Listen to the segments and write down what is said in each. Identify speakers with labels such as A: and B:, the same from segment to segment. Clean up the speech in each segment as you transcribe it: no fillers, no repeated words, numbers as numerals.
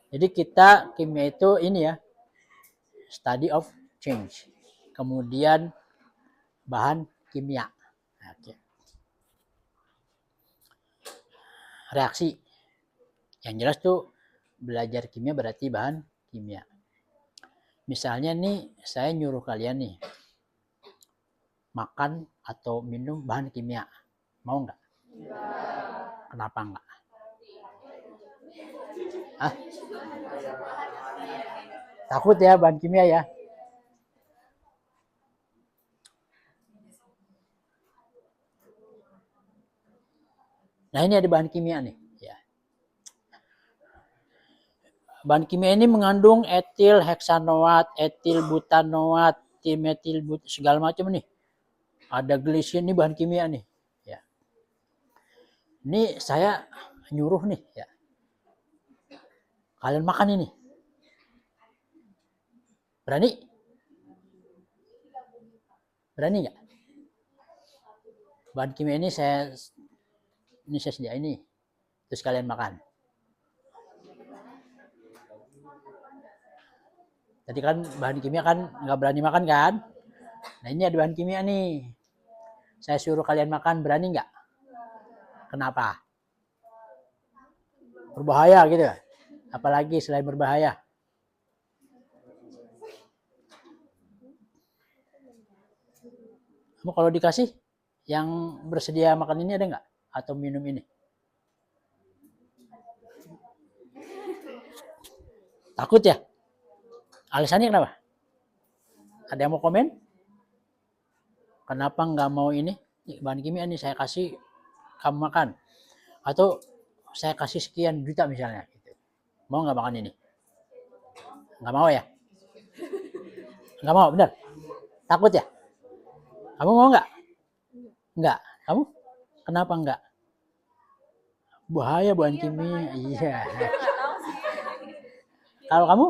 A: Jadi kita kimia itu ini ya, study of change. Kemudian bahan kimia. Oke. Reaksi. Yang jelas tuh belajar kimia berarti bahan kimia. Misalnya nih saya nyuruh kalian nih makan atau minum bahan kimia. Mau nggak? Kenapa nggak? Hah? Takut ya bahan kimia ya? Nah ini ada bahan kimia nih. Ya. Bahan kimia ini mengandung etil heksanoat, etil butanoat, timetil segala macam nih. Ada glisin nih bahan kimia nih. Ya. Ini saya nyuruh nih ya. Kalian makan ini. Berani? Berani nggak? Bahan kimia ini saya sediain nih. Terus kalian makan. Tadi kan bahan kimia kan nggak berani makan kan? Nah ini ada bahan kimia nih. Saya suruh kalian makan, berani nggak? Kenapa? Berbahaya gitu. Apalagi selain berbahaya. Kamu kalau dikasih yang bersedia makan ini ada nggak? Atau minum ini? Takut ya? Alasannya kenapa? Ada yang mau komen? Kenapa nggak mau ini? Bahan kimia ini saya kasih kamu makan. Atau saya kasih sekian juta misalnya. Mau nggak makan ini? Nggak mau ya? Nggak mau, benar? Takut ya? Kamu mau nggak? Nggak. Kamu? Kenapa nggak? Bahaya bahan kimia. Iya. Kalau kamu?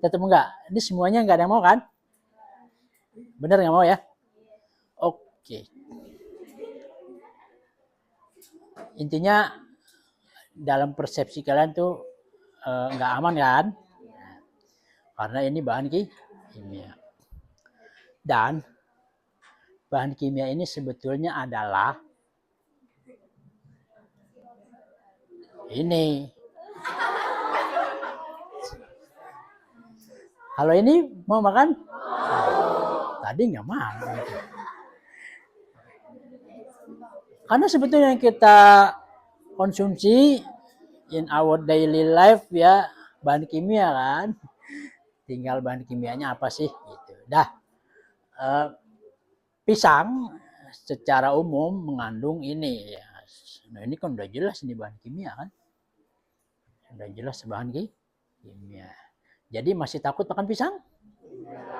A: Tetap enggak. Ini semuanya nggak ada yang mau kan? Bener nggak mau ya? Oke. Intinya dalam persepsi kalian tuh nggak aman kan? Karena ini bahan kimia. Dan bahan kimia ini sebetulnya adalah ini. Kalau ini mau makan? Tadi nggak mau. Karena sebetulnya yang kita konsumsi in our daily life ya bahan kimia kan. Tinggal bahan kimianya apa sih gitu. Dah. Pisang secara umum mengandung ini ya. Nah ini kan udah jelas ini bahan kimia kan. Udah jelas bahan kimia. Jadi masih takut makan pisang?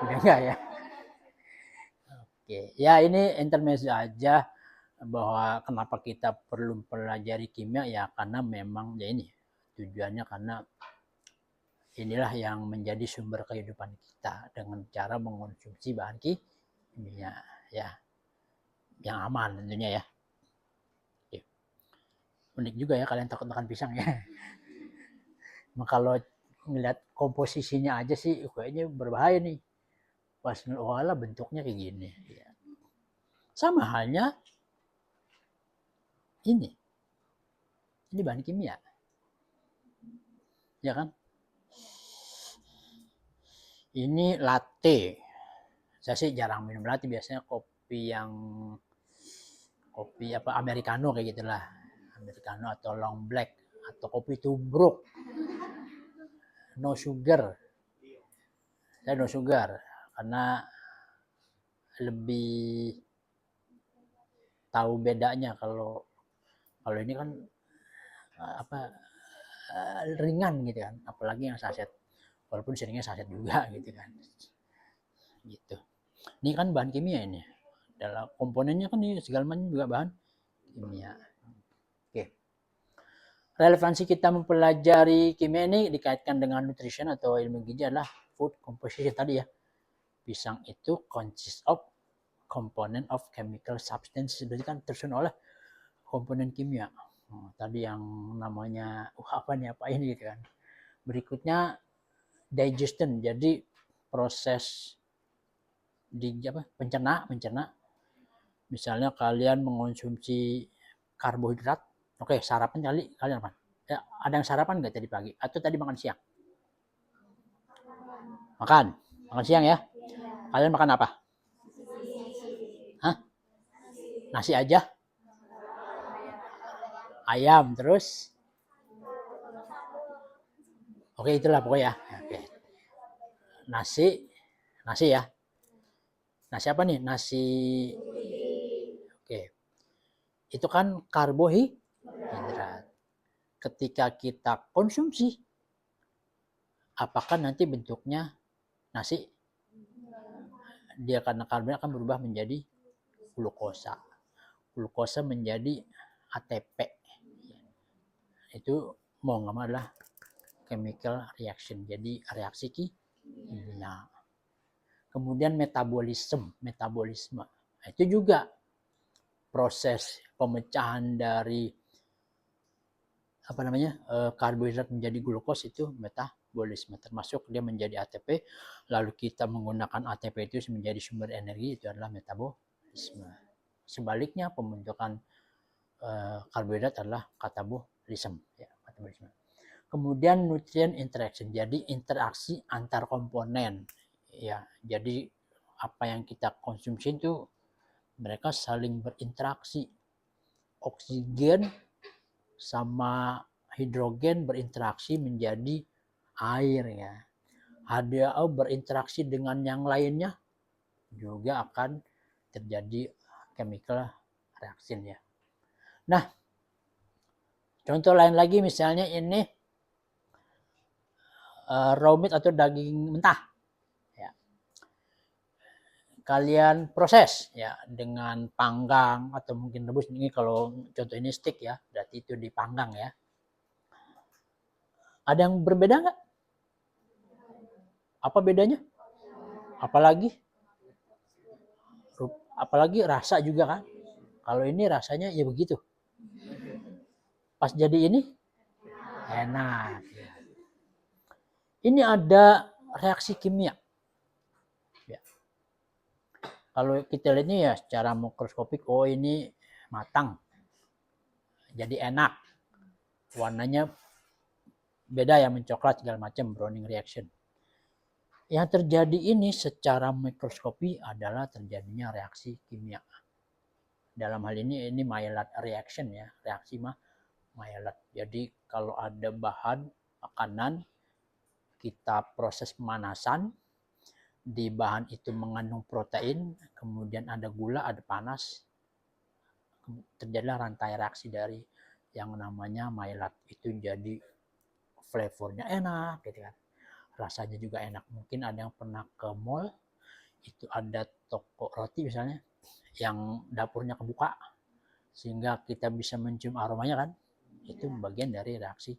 A: Udah enggak ya? Oke, ya ini intermezzo aja bahwa kenapa kita perlu pelajari kimia ya karena memang ya ini tujuannya karena inilah yang menjadi sumber kehidupan kita dengan cara mengonsumsi bahan kimia ya yang aman tentunya ya. Oke. Unik juga ya kalian takut makan pisang ya. Kalau ngeliat komposisinya aja sih kayaknya berbahaya nih. Pas olah bentuknya kayak gini. Ya. Sama halnya ini. Ini bahan kimia. Ya kan? Ini latte. Saya sih jarang minum latte, biasanya kopi apa americano kayak gitulah. Americano atau long black atau kopi tubruk. No sugar. Saya no sugar karena lebih tahu bedanya kalau ini kan apa ringan gitu kan, apalagi yang saset, walaupun seringnya saset juga gitu kan, gitu. Ini kan bahan kimia ini, dalam komponennya kan ini segala macam juga bahan kimia. Oke, relevansi kita mempelajari kimia ini dikaitkan dengan nutrition atau ilmu gizi adalah food composition tadi ya. Pisang itu consist of component of chemical substance, berarti kan tersusun oleh komponen kimia. Tadi yang namanya apa nih apa ini gitu kan. Berikutnya digestion, jadi proses mencerna. Misalnya kalian mengonsumsi karbohidrat, oke, sarapan kali kalian apa? Ya, ada yang sarapan nggak tadi pagi? Atau tadi makan siang? Makan siang ya. Kalian makan apa? Hah? Nasi aja? Ayam terus? Oke, itulah pokoknya. Oke. Nasi ya. Nasi apa nih? Nasi. Oke. Itu kan karbohidrat. Ketika kita konsumsi, apakah nanti bentuknya nasi? Dia karena karbonhidrat akan berubah menjadi glukosa. Glukosa menjadi ATP. Itu mau nggak mau adalah chemical reaction. Jadi reaksi kimia. Kemudian metabolisme. Nah, itu juga proses pemecahan dari karbohidrat menjadi glukos itu metabolisme, termasuk dia menjadi ATP, lalu kita menggunakan ATP itu menjadi sumber energi, itu adalah metabolisme. Sebaliknya pembentukan karbohidrat adalah katabolisme. Kemudian nutrient interaction, jadi interaksi antar komponen. Ya, jadi apa yang kita konsumsi itu mereka saling berinteraksi. Oksigen sama hidrogen berinteraksi menjadi air ya. H2O berinteraksi dengan yang lainnya juga akan terjadi chemical reaction ya. Nah, contoh lain lagi misalnya ini raw meat atau daging mentah. Ya. Kalian proses ya dengan panggang atau mungkin rebus. Ini kalau contoh ini steak ya, berarti itu dipanggang ya. Ada yang berbeda nggak? Apa bedanya? Apalagi rasa juga kan. Kalau ini rasanya ya begitu. Pas jadi ini enak. Ini ada reaksi kimia. Ya. Kalau kita lihat ini ya secara mikroskopik, oh ini matang. Jadi enak. Warnanya beda ya, mencoklat segala macam, browning reaction. Yang terjadi ini secara mikroskopi adalah terjadinya reaksi kimia. Dalam hal ini Maillard reaction ya, reaksi Maillard. Jadi kalau ada bahan makanan, kita proses pemanasan, di bahan itu mengandung protein, kemudian ada gula, ada panas, terjadilah rantai reaksi dari yang namanya Maillard. Itu jadi flavornya enak gitu kan, rasanya juga enak. Mungkin ada yang pernah ke mall, itu ada toko roti misalnya yang dapurnya kebuka sehingga kita bisa mencium aromanya kan, itu bagian dari reaksi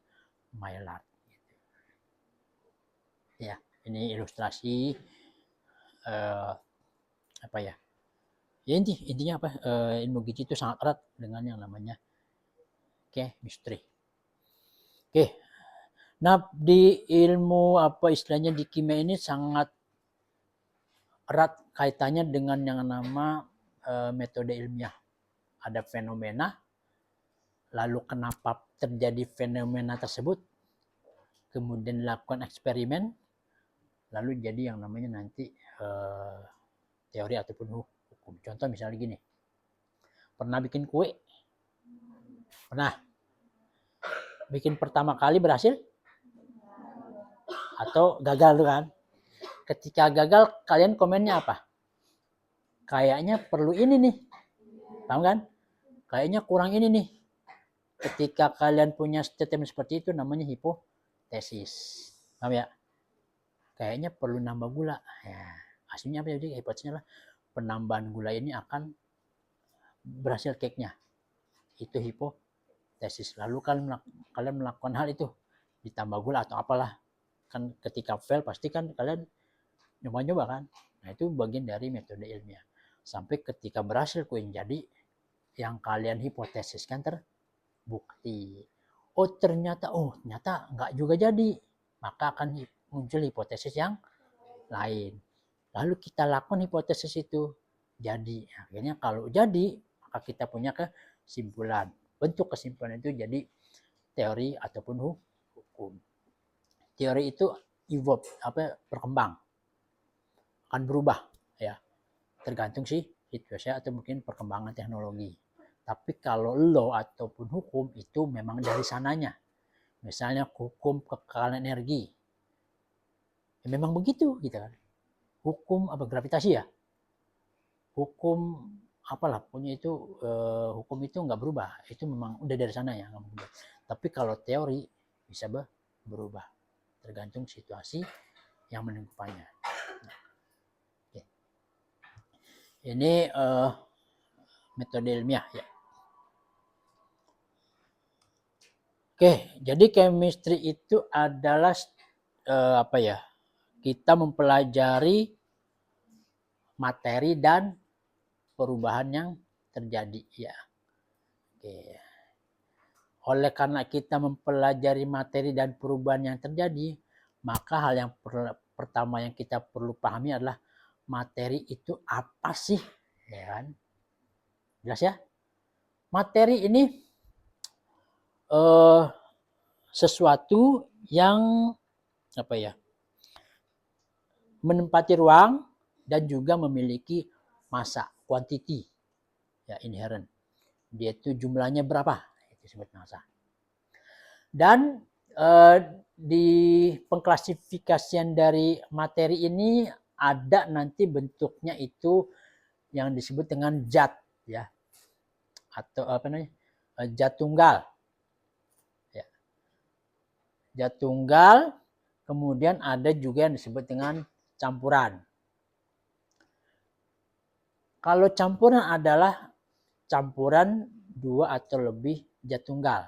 A: Maillard. Ya, ini ilustrasi intinya ilmu gizi itu sangat erat dengan yang namanya chemistry. Oke. Nah, di ilmu istilahnya di kimia ini sangat erat kaitannya dengan yang nama metode ilmiah. Ada fenomena, lalu kenapa terjadi fenomena tersebut, kemudian dilakukan eksperimen, lalu jadi yang namanya nanti teori ataupun hukum. Contoh misalnya gini, pernah bikin kue? Pernah. Bikin pertama kali berhasil? Atau gagal tuh kan? Ketika gagal, kalian komennya apa? Kayaknya perlu ini nih. Paham kan? Kayaknya kurang ini nih. Ketika kalian punya statement seperti itu namanya hipotesis. Paham ya? Kayaknya perlu nambah gula. Ya, hasilnya apa jadi? Hipotesisnya lah penambahan gula ini akan berhasil cake-nya. Itu hipotesis. Lalu kalian melakukan hal itu, ditambah gula atau apalah. Kan ketika fail pasti kan kalian nyoba-nyoba kan. Nah, itu bagian dari metode ilmiah. Sampai ketika berhasil kue jadi yang kalian hipotesiskan terbukti. Ternyata nggak juga jadi. maka akan muncul hipotesis yang lain. Lalu kita lakukan hipotesis itu, jadi. Akhirnya kalau jadi, maka kita punya kesimpulan. Bentuk kesimpulan itu jadi teori ataupun hukum. Teori itu evolve, berkembang, akan berubah ya, tergantung situasi atau mungkin perkembangan teknologi. Tapi kalau law ataupun hukum itu memang dari sananya. Misalnya hukum kekekalan energi, ya memang begitu gitu kan. Hukum gravitasi ya, hukum apalah punya itu, hukum itu nggak berubah, itu memang udah dari sana ya. Tapi kalau teori bisa berubah tergantung situasi yang menengkupannya. Nah, okay. Ini metode ilmiah ya. Oke, jadi chemistry itu adalah kita mempelajari materi dan perubahan yang terjadi ya. Oke. Oleh karena kita mempelajari materi dan perubahan yang terjadi, maka hal yang pertama yang kita perlu pahami adalah materi itu apa sih, ya kan? Jelas ya? Materi ini sesuatu yang menempati ruang dan juga memiliki massa, quantity ya, inherent. Dia itu jumlahnya berapa, itu disebut massa. Dan di pengklasifikasian dari materi ini ada nanti bentuknya itu yang disebut dengan zat ya, atau zat tunggal ya. Zat tunggal, kemudian ada juga yang disebut dengan campuran. Kalau campuran adalah campuran dua atau lebih zat tunggal.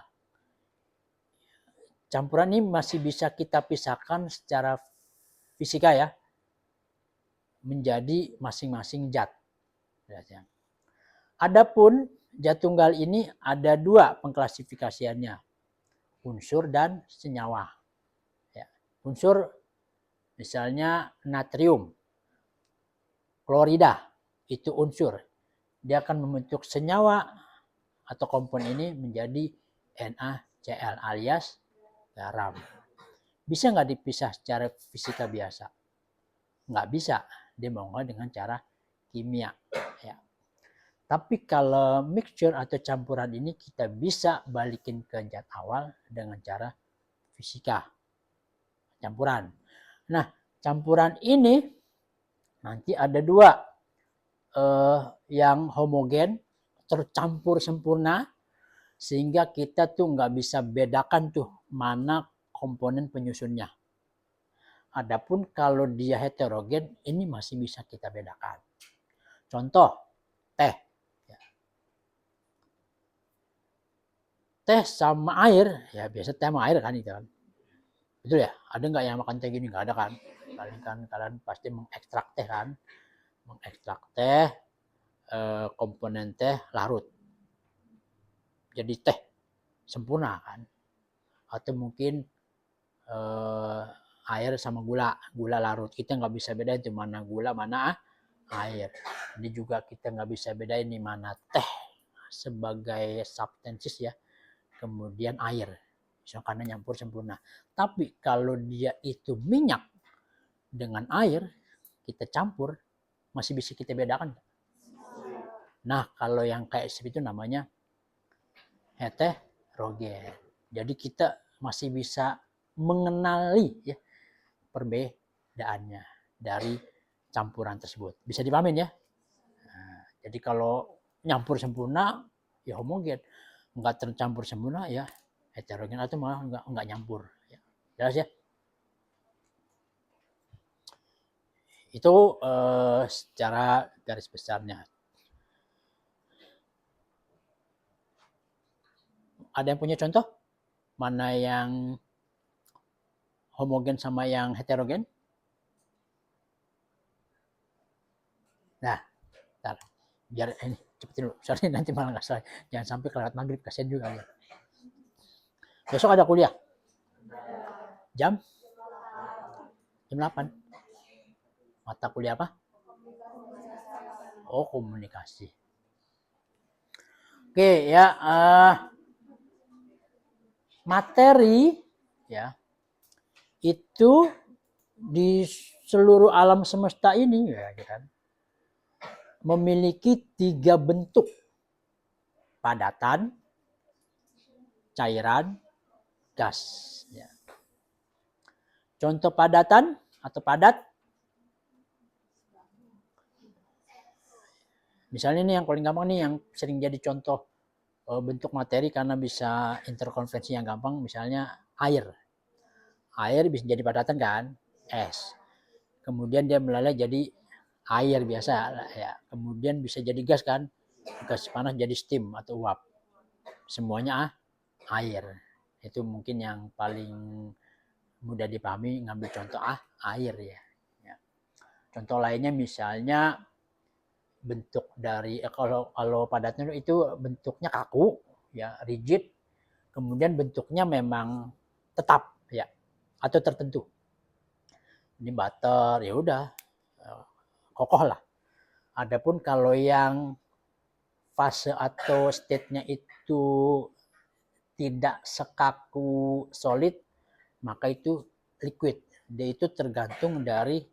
A: Campuran ini masih bisa kita pisahkan secara fisika ya, menjadi masing-masing zat. Adapun zat tunggal ini ada dua pengklasifikasiannya, unsur dan senyawa. Ya. Unsur misalnya natrium, klorida, itu unsur. Dia akan membentuk senyawa atau komponen ini menjadi NaCl alias garam. Bisa nggak dipisah secara fisika biasa? Nggak bisa, dia mau dengan cara kimia. Ya. Tapi kalau mixture atau campuran ini kita bisa balikin ke zat awal dengan cara fisika. Campuran. Nah, campuran ini nanti ada dua, yang homogen, tercampur sempurna, sehingga kita tuh nggak bisa bedakan tuh mana komponen penyusunnya. Adapun kalau dia heterogen, ini masih bisa kita bedakan. Contoh, teh. Teh sama air, ya biasa teh sama air kan itu kan. Betul ya? Ada nggak yang makan teh gini? Nggak ada kan? Kalian pasti mengekstrak teh kan? Mengekstrak teh, komponen teh larut. Jadi teh sempurna kan? Atau mungkin air sama gula larut. Kita nggak bisa bedain itu mana gula, mana air. Ini juga kita nggak bisa bedain ini mana teh sebagai substances ya, kemudian air. Karena nyampur sempurna. Tapi kalau dia itu minyak dengan air, kita campur, masih bisa kita bedakan. Nah, kalau yang kayak seperti itu namanya heterogen. Jadi kita masih bisa mengenali ya perbedaannya dari campuran tersebut. Bisa dipahamin ya? Nah, jadi kalau nyampur sempurna, ya homogen. Nggak tercampur sempurna, ya heterogen atau malah nggak nyampur. Ya. Jelas ya? Itu secara garis besarnya. Ada yang punya contoh? Mana yang homogen sama yang heterogen? Nah, bentar. Biar ini cepetin dulu. Soalnya nanti malah nggak salah. Jangan sampai kelewat maghrib, kasihan juga ya. Besok ada kuliah. Jam Jam 8. Mata kuliah apa? Oh, komunikasi. Oke ya, materi ya itu di seluruh alam semesta ini ya kan memiliki 3 bentuk: padatan, cairan, gas. Ya. Contoh padatan atau padat, misalnya nih yang paling gampang nih yang sering jadi contoh bentuk materi karena bisa interkonvensi yang gampang, misalnya air. Air bisa jadi padatan kan, es. Kemudian dia melalai jadi air biasa ya. Kemudian bisa jadi gas kan, gas panas jadi steam atau uap. Semuanya air. Itu mungkin yang paling mudah dipahami ngambil contoh air ya. Ya. Contoh lainnya misalnya bentuk dari kalau padatnya itu bentuknya kaku ya, rigid. Kemudian bentuknya memang tetap ya atau tertentu. Ini butter ya udah kokoh lah. Adapun kalau yang fase atau state-nya itu tidak sekaku solid, maka itu liquid. Dia itu tergantung dari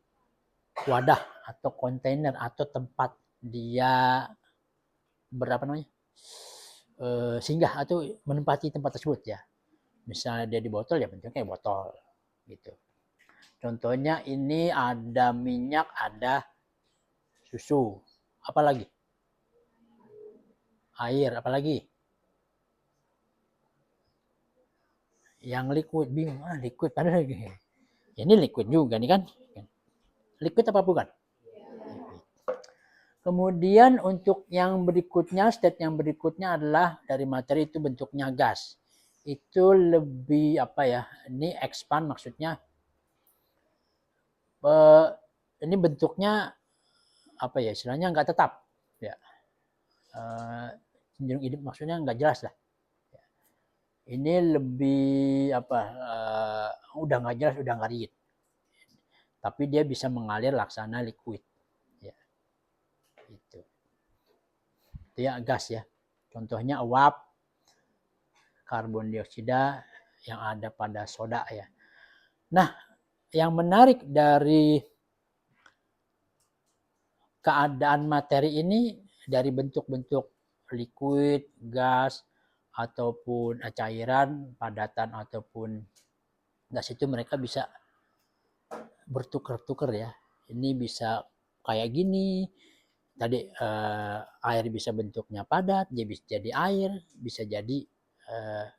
A: wadah atau kontainer atau tempat dia berapa namanya singgah atau menempati tempat tersebut ya. Misalnya dia di botol ya bentuknya kayak botol gitu. Contohnya ini ada minyak, ada susu, apalagi air, apalagi yang liquid, bingung liquid padahal lagi ya, ini liquid juga nih kan, liquid apa bukan. Kemudian untuk yang berikutnya, state yang berikutnya adalah dari materi itu bentuknya gas. Itu lebih apa ya, ini expand maksudnya ini bentuknya apa ya, istilahnya nggak tetap ya, cenderung hidup maksudnya nggak jelas lah. Ini lebih apa, udah nggak jelas, udah nggak rigid, tapi dia bisa mengalir laksana liquid ya, itu ya gas ya. Contohnya uap, karbon dioksida yang ada pada soda ya. Nah, yang menarik dari keadaan materi ini, dari bentuk-bentuk liquid, gas, ataupun cairan, padatan ataupun gas itu mereka bisa bertukar-tukar ya. Ini bisa kayak gini. Tadi air bisa bentuknya padat, dia bisa jadi air, bisa jadi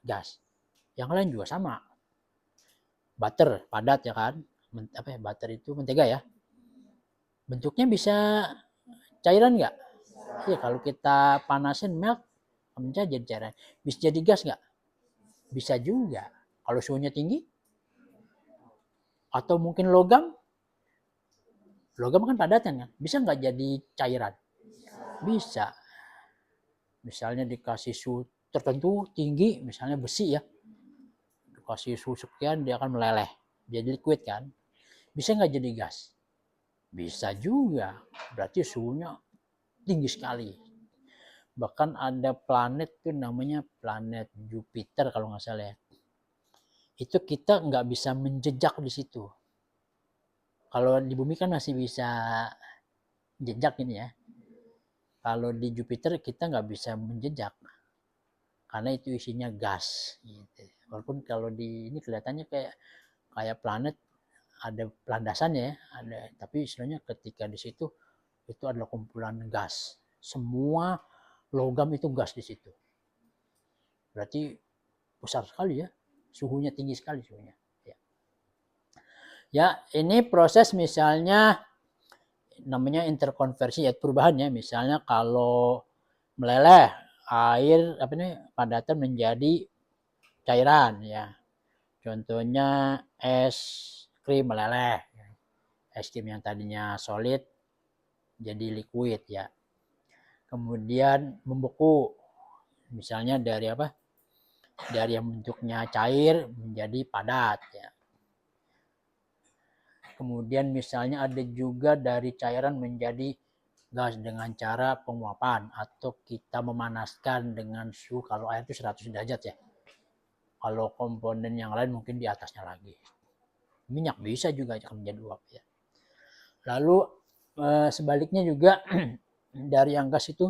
A: gas. Yang lain juga sama. Butter padat ya kan? Apa ya, butter itu mentega ya. Bentuknya bisa cairan nggak? Iya, kalau kita panasin melt, bisa jadi cairan. Bisa jadi gas nggak? Bisa juga. Kalau suhunya tinggi, atau mungkin logam, logam kan padatan kan, bisa nggak jadi cairan? Bisa. Misalnya dikasih suhu tertentu tinggi, misalnya besi ya, dikasih suhu sekian dia akan meleleh, jadi liquid kan. Bisa nggak jadi gas? Bisa juga. Berarti suhunya tinggi sekali. Bahkan ada planet tuh namanya planet Jupiter kalau nggak salah ya. Itu kita nggak bisa menjejak di situ. Kalau di bumi kan masih bisa jejak ini ya. Kalau di Jupiter kita nggak bisa menjejak karena itu isinya gas. Gitu. Walaupun kalau di ini kelihatannya kayak planet ada landasannya ya, ada. Tapi istilahnya ketika di situ itu adalah kumpulan gas. Semua logam itu gas di situ. Berarti besar sekali ya, suhunya tinggi sekali suhunya. Ya, ini proses misalnya namanya interkonversi ya, perubahan ya. Misalnya kalau meleleh air apa ini padatan menjadi cairan ya. Contohnya es krim meleleh. Es krim yang tadinya solid jadi liquid ya. Kemudian membeku. Misalnya dari apa? Dari yang bentuknya cair menjadi padat ya. Kemudian misalnya ada juga dari cairan menjadi gas dengan cara penguapan atau kita memanaskan dengan suhu, kalau air itu 100 derajat ya. Kalau komponen yang lain mungkin di atasnya lagi. Minyak bisa juga menjadi uap ya. Lalu sebaliknya juga dari yang gas itu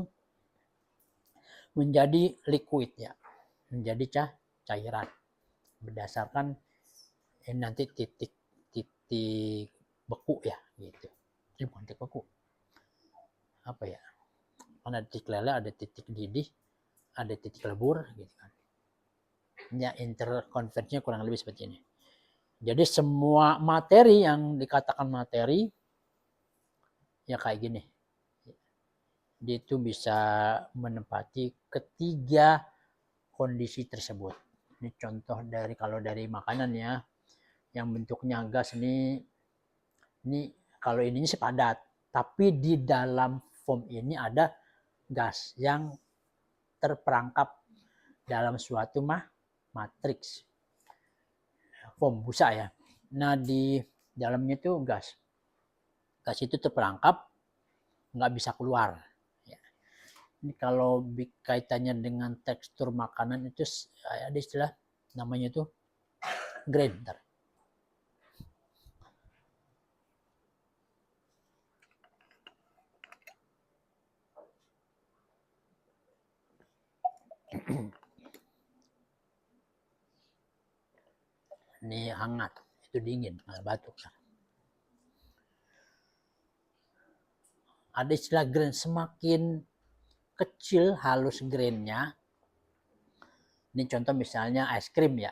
A: menjadi liquid ya, menjadi cairan berdasarkan ini nanti titik beku ya gitu. Ini bukan titik beku, apa ya? Kan ada titik lele, ada titik didih, ada titik lebur gitu kan. Ya, interkonversinya kurang lebih seperti ini. Jadi semua materi yang dikatakan materi ya kayak gini. Dia itu bisa menempati ketiga kondisi tersebut. Ini contoh dari kalau dari makanan ya, yang bentuknya gas ini kalau ininya sih padat, tapi di dalam foam ini ada gas yang terperangkap dalam suatu matriks foam busa ya. Nah di dalamnya itu gas itu terperangkap, nggak bisa keluar. Ini kalau kaitannya dengan tekstur makanan itu ada istilah namanya itu grain. Ini hangat, itu dingin, batuk. Ada istilah grain, semakin kecil halus grainnya. Ini contoh misalnya es krim ya,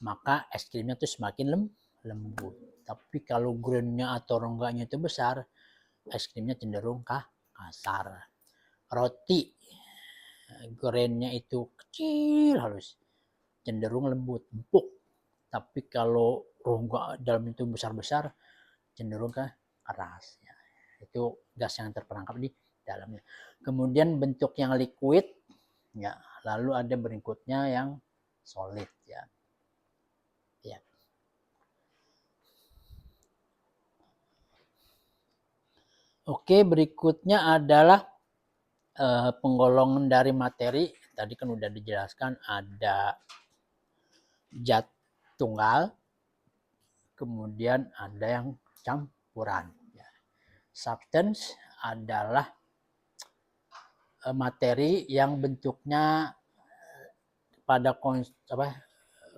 A: maka es krimnya itu semakin lembut. Tapi kalau grainnya atau rongganya itu besar, es krimnya cenderung kasar. Roti, grainnya itu kecil halus, cenderung lembut, empuk. Tapi kalau rongga dalam itu besar-besar, cenderung keras. Ya. Itu gas yang terperangkap di dalamnya. Kemudian bentuk yang liquid, ya. Lalu ada berikutnya yang solid, ya. Ya. Oke, berikutnya adalah penggolongan dari materi. Tadi kan udah dijelaskan ada zat tunggal, kemudian ada yang campuran. Ya. Substance adalah materi yang bentuknya pada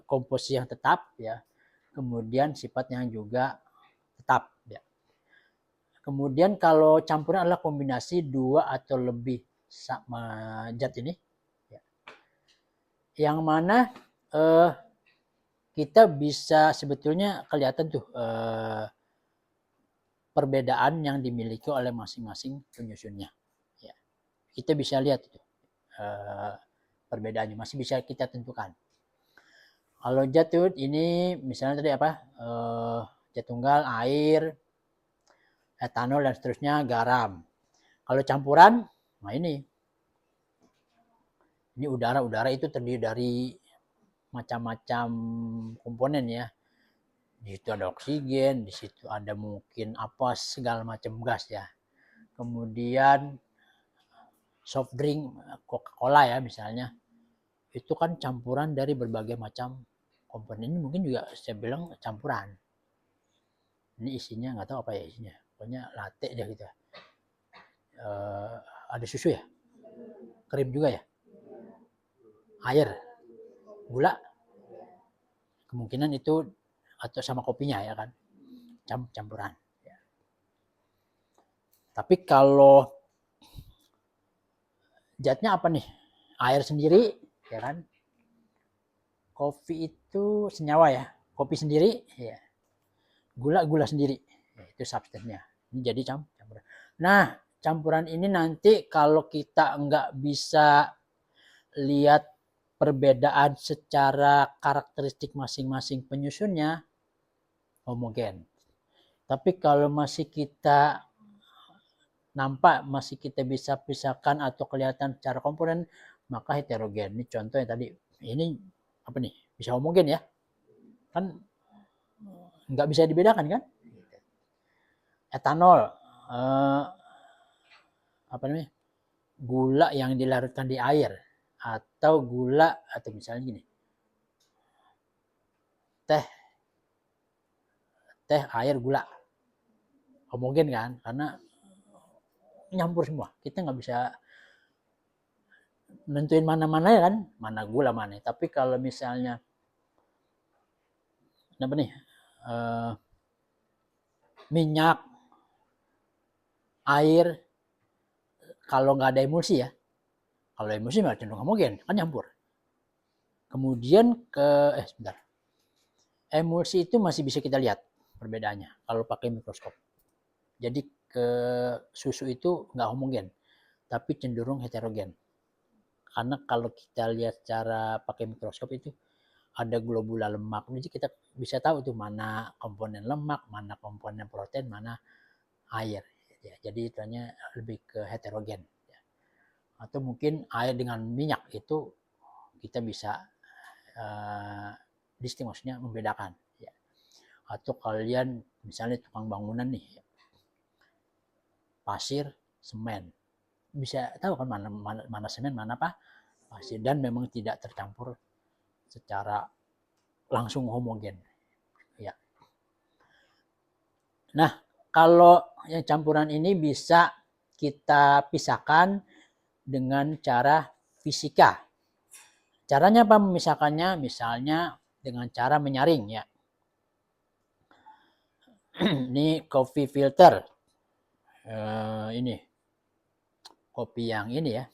A: komposisi yang tetap ya, kemudian sifatnya juga tetap ya. Kemudian kalau campuran adalah kombinasi dua atau lebih zat ini ya. Yang mana kita bisa sebetulnya kelihatan tuh perbedaan yang dimiliki oleh masing-masing penyusunnya ya. Kita bisa lihat itu perbedaannya, masih bisa kita tentukan. Kalau zat ini misalnya tadi apa, zat tunggal, air, etanol dan seterusnya, garam. Kalau campuran, nah ini udara itu terdiri dari macam-macam komponen ya. Di situ ada oksigen, di situ ada mungkin apa segala macam gas ya. Kemudian soft drink, Coca-Cola ya misalnya, itu kan campuran dari berbagai macam komponen. Ini mungkin juga saya bilang campuran. Ini isinya nggak tahu apa ya isinya, pokoknya latte aja gitu. Ada susu ya, krim juga ya, air, gula, kemungkinan itu atau sama kopinya ya kan, campuran. Ya. Tapi kalau zatnya apa nih? Air sendiri, ya kan? Kopi itu senyawa ya, kopi sendiri, ya. Gula sendiri, ya, itu substansinya. Ini jadi campuran. Nah, campuran ini nanti kalau kita nggak bisa lihat perbedaan secara karakteristik masing-masing penyusunnya, homogen. Tapi kalau masih kita nampak, masih kita bisa pisahkan atau kelihatan secara komponen, maka heterogen. Ini contohnya tadi, ini apa nih? Bisa homogen ya? Kan nggak bisa dibedakan kan? etanol, apa namanya, gula yang dilarutkan di air, atau gula, atau misalnya gini, teh air gula, homogen kan, karena nyampur semua, kita nggak bisa nentuin mana-mana ya kan, mana gula mana. Tapi kalau misalnya apa nih, minyak, air, kalau nggak ada emulsi ya, kalau emulsi malah cenderung homogen kan, nyampur. Kemudian sebentar, emulsi itu masih bisa kita lihat perbedaannya kalau pakai mikroskop. Jadi ke susu itu nggak homogen, tapi cenderung heterogen. Karena kalau kita lihat secara pakai mikroskop itu ada globula lemak, jadi kita bisa tahu tuh mana komponen lemak, mana komponen protein, mana air. Ya, jadi itanya lebih ke heterogen. Ya. Atau mungkin air dengan minyak itu kita bisa maksudnya membedakan. Ya. Atau kalian misalnya tukang bangunan nih, pasir, semen, bisa tahu kan mana semen, mana apa pasir, dan memang tidak tercampur secara langsung homogen. Ya. Nah, kalau yang campuran ini bisa kita pisahkan dengan cara fisika. Caranya apa memisahkannya? Misalnya dengan cara menyaring ya. Ini coffee filter. Ini kopi yang ini ya,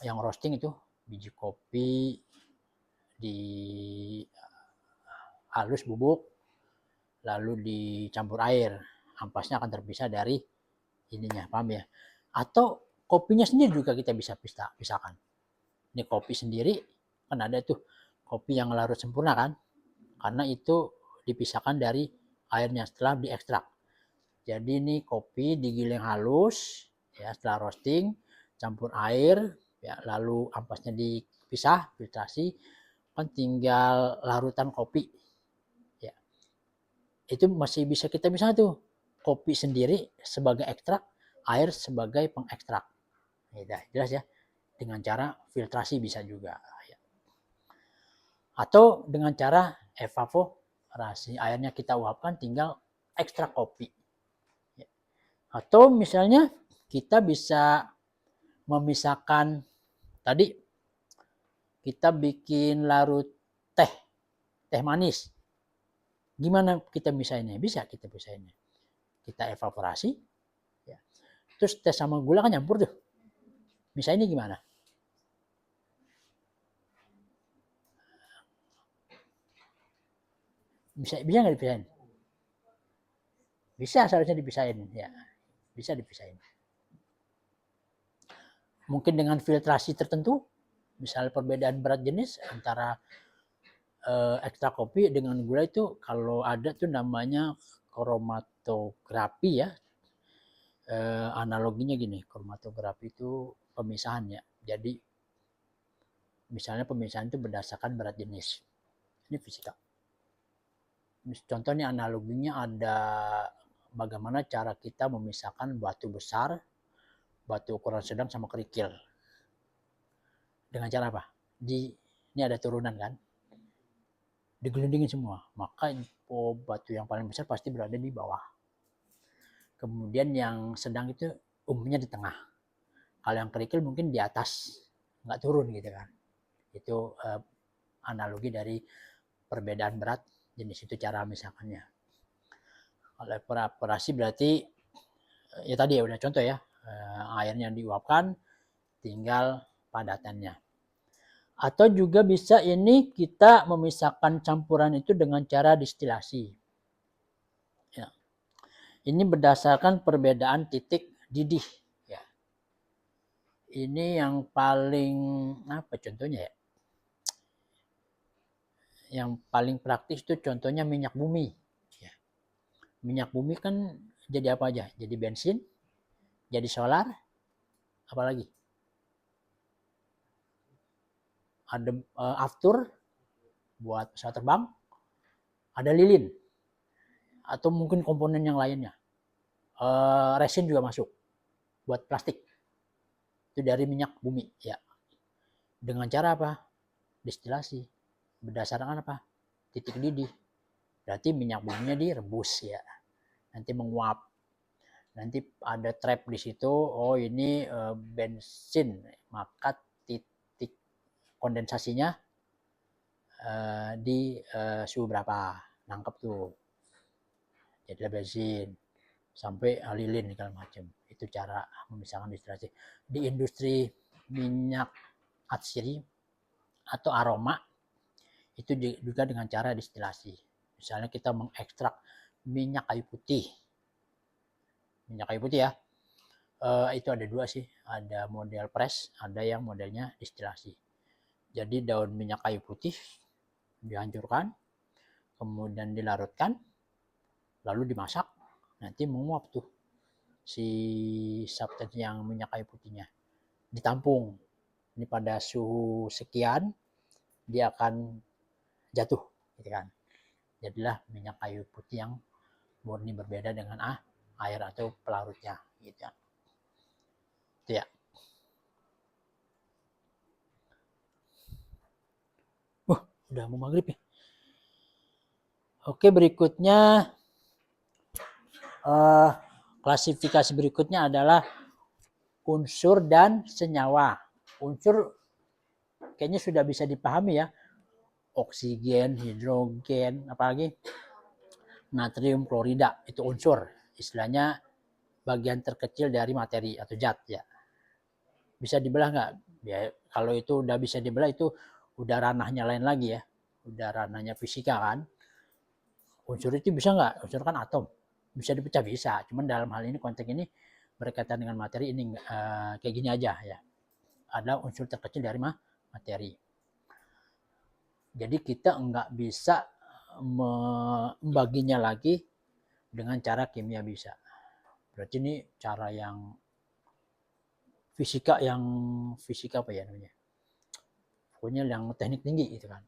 A: yang roasting itu, biji kopi di halus bubuk, lalu dicampur air, ampasnya akan terpisah dari ininya, paham ya? Atau kopinya sendiri juga kita bisa pisahkan. Ini kopi sendiri kan ada tuh kopi yang larut sempurna kan, karena itu dipisahkan dari airnya setelah diekstrak. Jadi ini kopi digiling halus ya, setelah roasting, campur air ya, lalu ampasnya dipisah, filtrasi, kan tinggal larutan kopi ya. Itu masih bisa kita bisa tuh, kopi sendiri sebagai ekstrak, air sebagai pengekstrak. Ya, jelas ya, dengan cara filtrasi bisa juga ya. Atau dengan cara evaporasi, airnya kita uapkan, tinggal ekstrak kopi. Atau misalnya kita bisa memisahkan, tadi kita bikin larut teh manis. Gimana kita misahinnya? Bisa kita misahinnya. Kita evaporasi, ya. Terus teh sama gula kan nyampur tuh. Misahinnya gimana? Bisa nggak dipisahin? Bisa, seharusnya dipisahin ya. Bisa dipisahin. Mungkin dengan filtrasi tertentu, misalnya perbedaan berat jenis antara ekstrak kopi dengan gula itu, kalau ada tuh namanya kromatografi ya. Analoginya gini, kromatografi itu pemisahan ya. Jadi misalnya pemisahan itu berdasarkan berat jenis. Ini fisika. Contohnya analoginya ada bagaimana cara kita memisahkan batu besar, batu ukuran sedang sama kerikil. Dengan cara apa? Ini ada turunan kan? Digelindingin semua. Maka batu yang paling besar pasti berada di bawah. Kemudian yang sedang itu umumnya di tengah. Kalau yang kerikil mungkin di atas, nggak turun gitu kan. Itu analogi dari perbedaan berat jenis itu, cara misalkannya. Kalau evaporasi berarti ya tadi ya udah contoh ya, airnya diuapkan, tinggal padatannya. Atau juga bisa ini kita memisahkan campuran itu dengan cara distilasi. Ya. Ini berdasarkan perbedaan titik didih. Ya. Ini yang paling apa contohnya ya? Yang paling praktis itu contohnya minyak bumi. Ya. Minyak bumi kan jadi apa aja? Jadi bensin, jadi solar, apalagi? Ada aftur buat pesawat terbang, ada lilin, atau mungkin komponen yang lainnya. Resin juga masuk buat plastik. Itu dari minyak bumi ya. Dengan cara apa? Destilasi. Berdasarkan apa? Titik didih. Berarti minyak buminya direbus ya. Nanti menguap. Nanti ada trap di situ. Oh ini bensin. Maka titik kondensasinya di suhu berapa? Nangkep tuh. Jadilah bensin. Sampai lilin segala macam. Itu cara memisahkan destilasi. Di industri minyak atsiri atau aroma itu juga dengan cara destilasi. Misalnya kita mengekstrak minyak kayu putih. Minyak kayu putih ya. Itu ada dua sih. Ada model press, ada yang modelnya destilasi. Jadi daun minyak kayu putih dihancurkan, kemudian dilarutkan, lalu dimasak, nanti menguap tuh si substance yang minyak kayu putihnya. Ditampung. Ini pada suhu sekian dia akan jatuh gitu kan. Jadilah minyak kayu putih yang murni berbeda dengan air atau pelarutnya gitu ya. Itu ya. Udah mau maghrib ya. Oke, berikutnya klasifikasi berikutnya adalah unsur dan senyawa. Unsur kayaknya sudah bisa dipahami ya. Oksigen, hidrogen, apalagi natrium klorida, itu unsur. Istilahnya bagian terkecil dari materi atau zat ya. Bisa dibelah nggak? Ya, kalau itu udah bisa dibelah itu udah ranahnya lain lagi ya. Udah ranahnya fisika kan. Unsur itu bisa nggak? Unsur kan atom. Bisa dipecah bisa. Cuman dalam hal ini konteks ini berkaitan dengan materi ini kayak gini aja ya. Ada unsur terkecil dari materi. Jadi kita nggak bisa membaginya lagi dengan cara kimia bisa. Berarti ini cara yang fisika apa ya namanya? Pokoknya yang teknik tinggi gitu kan.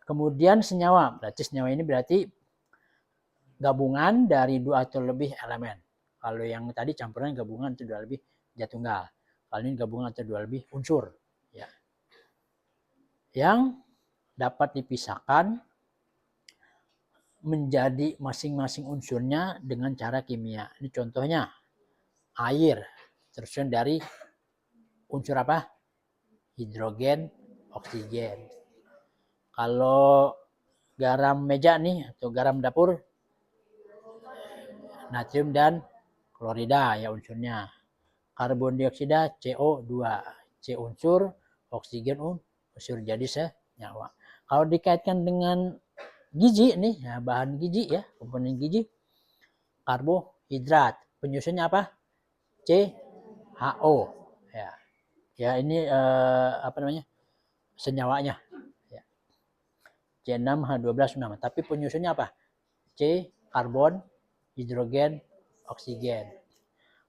A: Kemudian senyawa. Berarti senyawa ini berarti gabungan dari 2 atau lebih elemen. Kalau yang tadi campuran gabungan itu 2 lebih zat tunggal. Kalau ini gabungan atau 2 lebih unsur ya. Yang dapat dipisahkan menjadi masing-masing unsurnya dengan cara kimia. Ini contohnya air tersusun dari unsur apa? Hidrogen, oksigen. Kalau garam meja nih atau garam dapur, natrium dan klorida ya unsurnya. Karbon dioksida CO2, C unsur, oksigen unsur, jadi senyawa. Kalau dikaitkan dengan gizi nih, ya bahan gizi ya, komponen gizi, karbohidrat, penyusunnya apa? CHO ya. Ya ini apa namanya? Senyawanya ya. C6H12O6, tapi penyusunnya apa? C karbon, hidrogen, oksigen.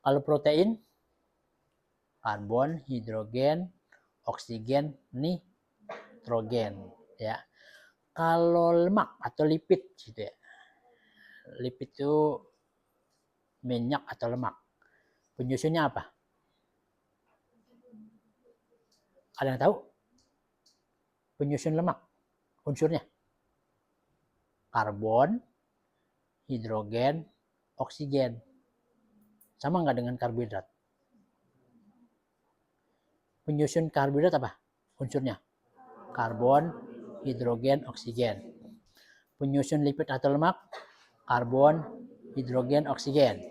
A: Kalau protein karbon, hidrogen, oksigen, nitrogen ya. Kalau lemak atau lipid gitu ya. Lipid itu minyak atau lemak. Penyusunnya apa? Ada yang tahu? Penyusun lemak unsurnya. Karbon, hidrogen, oksigen. Sama nggak dengan karbohidrat? Penyusun karbohidrat apa unsurnya? Karbon, hidrogen, oksigen. Penyusun lipid atau lemak, karbon, hidrogen, oksigen.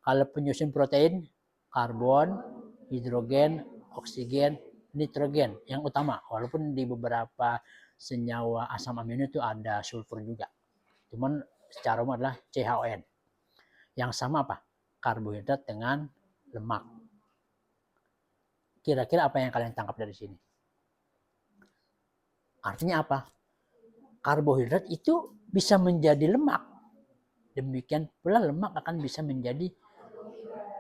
A: Kalau penyusun protein, karbon, hidrogen, oksigen, nitrogen yang utama. Walaupun di beberapa senyawa asam amino itu ada sulfur juga. Cuman secara umum adalah CHON. Yang sama apa? Karbohidrat dengan lemak. Kira-kira apa yang kalian tangkap dari sini? Artinya apa? Karbohidrat itu bisa menjadi lemak. Demikian pula lemak akan bisa menjadi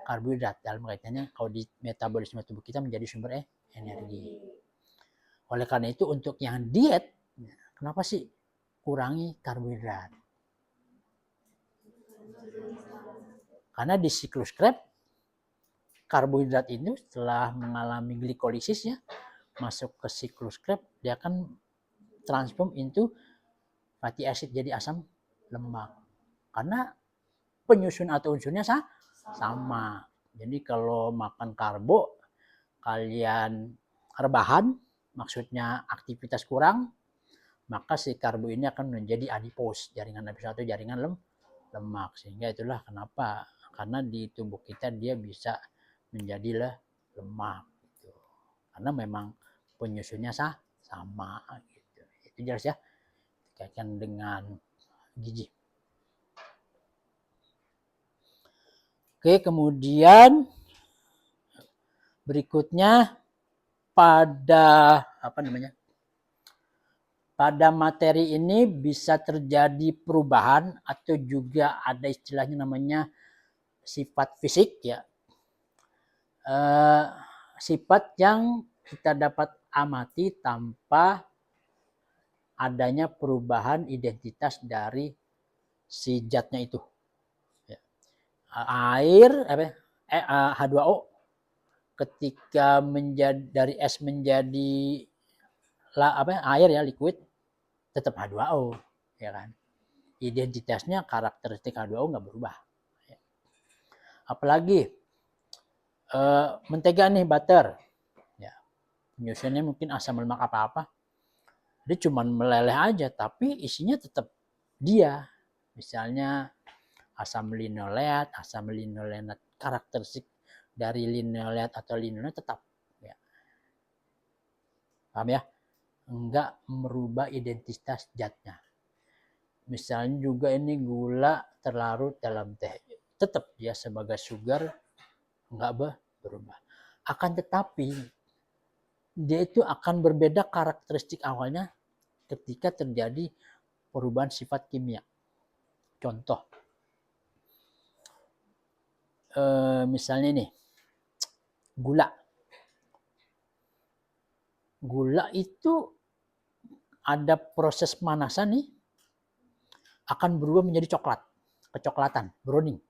A: karbohidrat dalam kaitannya kalau di metabolisme tubuh kita menjadi sumber energi. Oleh karena itu untuk yang diet, kenapa sih kurangi karbohidrat? Karena di siklus Krebs karbohidrat itu setelah mengalami glikolisis ya, masuk ke siklus Krebs, dia akan transform into fatty acid, jadi asam lemak. Karena penyusun atau unsurnya sama. Jadi kalau makan karbo, kalian rebahan, maksudnya aktivitas kurang, maka si karbo ini akan menjadi adipos, jaringan adipos atau jaringan lemak. Sehingga itulah kenapa, karena di tubuh kita dia bisa menjadi lemak gitu. Karena memang penyusunnya sama gitu. Itu jelas ya, dikaitkan dengan gizi. Oke, kemudian berikutnya pada pada materi ini bisa terjadi perubahan atau juga ada istilahnya namanya sifat fisik ya. Sifat yang kita dapat amati tanpa adanya perubahan identitas dari si zatnya itu. Air H2O ketika dari es menjadi air ya, liquid, tetap H2O ya kan. Identitasnya, karakteristik H2O nggak berubah. Apalagi mentega nih, butter ya, penyusunnya mungkin asam lemak apa-apa, dia cuma meleleh aja tapi isinya tetap dia, misalnya asam linoleat, karakteristik dari linoleat atau linoleat tetap ya. Paham ya? Enggak merubah identitas zatnya. Misalnya juga ini gula terlarut dalam teh, tetap dia sebagai sugar enggak berubah. Akan tetapi dia itu akan berbeda karakteristik awalnya ketika terjadi perubahan sifat kimia. Contoh, misalnya nih, gula. Gula itu ada proses pemanasan nih, akan berubah menjadi coklat, kecoklatan, browning.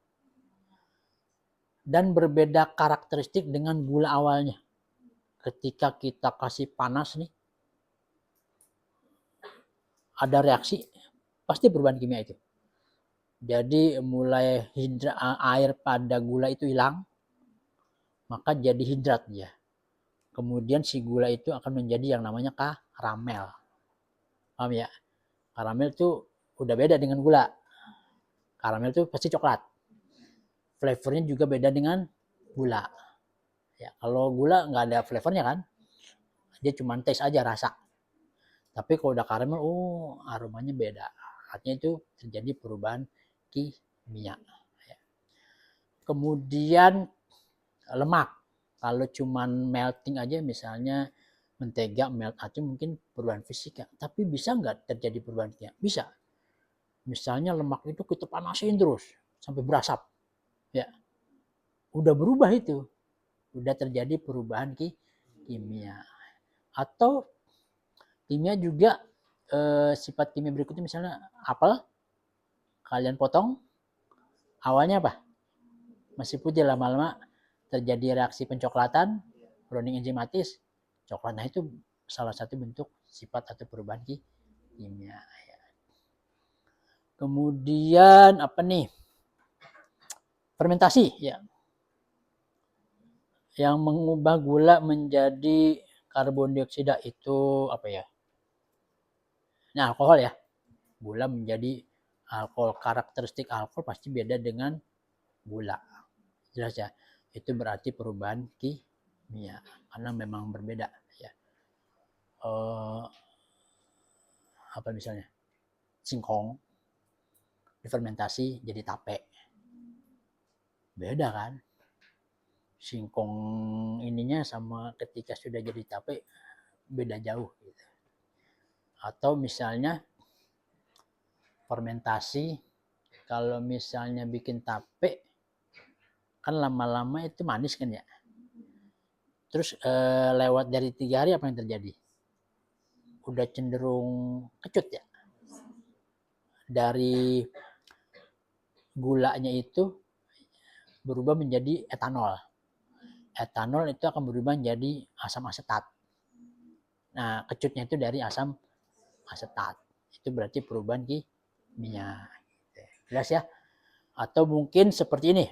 A: Dan berbeda karakteristik dengan gula awalnya. Ketika kita kasih panas nih, ada reaksi, pasti perubahan kimia itu. Jadi mulai air pada gula itu hilang, maka jadi hidrat dia. Kemudian si gula itu akan menjadi yang namanya karamel. Paham ya? Karamel itu udah beda dengan gula. Karamel itu pasti coklat. Flavornya juga beda dengan gula. Ya, kalau gula nggak ada flavornya kan, dia cuma taste aja, rasa. Tapi kalau udah karamel, aromanya beda. Artinya itu terjadi perubahan kimia. Ya. Kemudian lemak. Kalau cuma melting aja, misalnya mentega melt aja, mungkin perubahan fisika. Tapi bisa nggak terjadi perubahan kimia? Bisa. Misalnya lemak itu kita panasin terus sampai berasap. Ya, udah berubah itu. Udah terjadi perubahan kimia. Atau kimia juga sifat kimia berikutnya, misalnya apel, kalian potong, awalnya apa? Masih putih, lama-lama terjadi reaksi pencoklatan, browning enzimatis, coklat. Nah itu salah satu bentuk sifat atau perubahan kimia. Kemudian apa nih? Fermentasi ya. Yang mengubah gula menjadi karbon dioksida itu apa ya? Nah, alkohol ya. Gula menjadi alkohol. Karakteristik alkohol pasti beda dengan gula. Jelas ya. Itu berarti perubahan kimia karena memang berbeda ya. Apa misalnya? Singkong difermentasi jadi tape. Beda kan? Singkong ininya sama ketika sudah jadi tape beda jauh gitu. Atau misalnya fermentasi, kalau misalnya bikin tape kan lama-lama itu manis kan ya. Terus lewat dari 3 hari apa yang terjadi? Udah cenderung kecut ya. Dari gulanya itu berubah menjadi etanol. Etanol itu akan berubah menjadi asam asetat. Nah, kecutnya itu dari asam asetat. Itu berarti perubahan kimia. Jelas ya? Atau mungkin seperti ini.